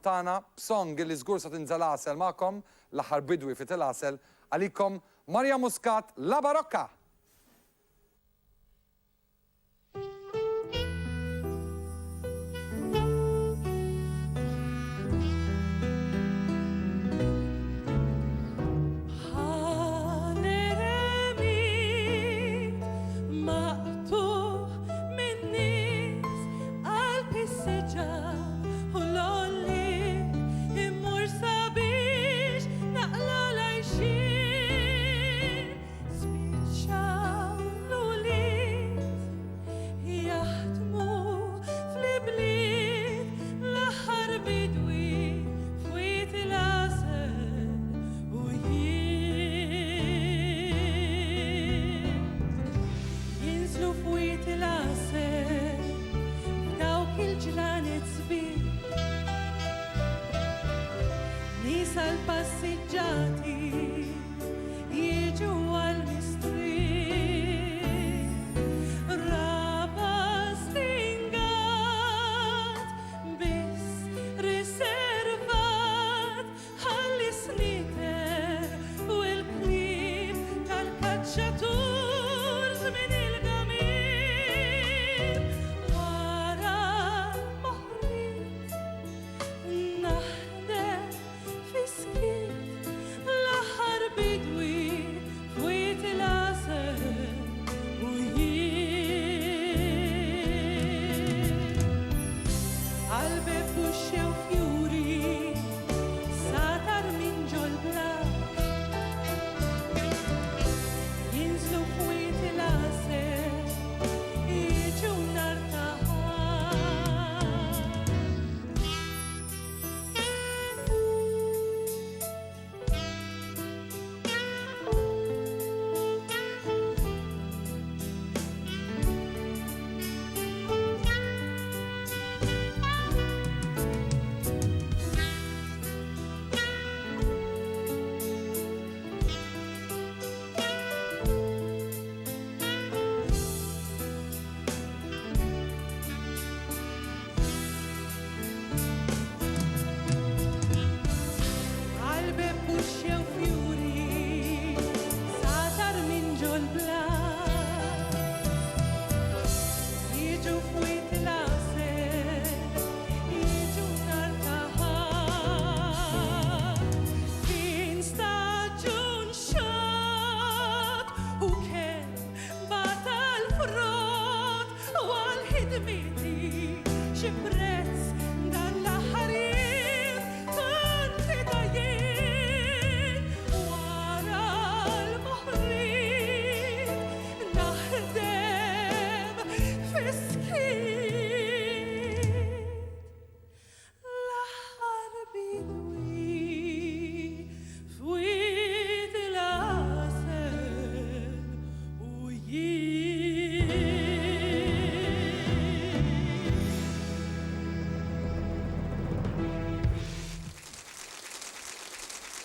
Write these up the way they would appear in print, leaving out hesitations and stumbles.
tana b'song li żgur sa tinżel għasel magħkom l-aħħar bidwi fit il-għasel għalikom Marja Muscat La Barocca.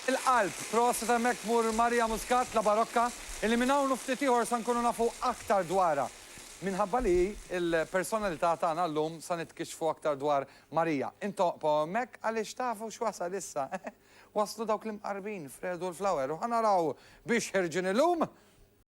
Il-qalb, proset hemmhekk tmur Marja Muscat La Barocca, illi minn hawn ftit ieħor sa nkunu nafu aktar dwarha. Minħabba li il-personalità tagħna llum sa nitkixfu aktar dwar Marija. Intoqgħu hemmhekk għaliex tafu x'wasal issa. Waslu dawk l-imqarbin Fredu l-Flower u ħanaraw biex ħerġin illum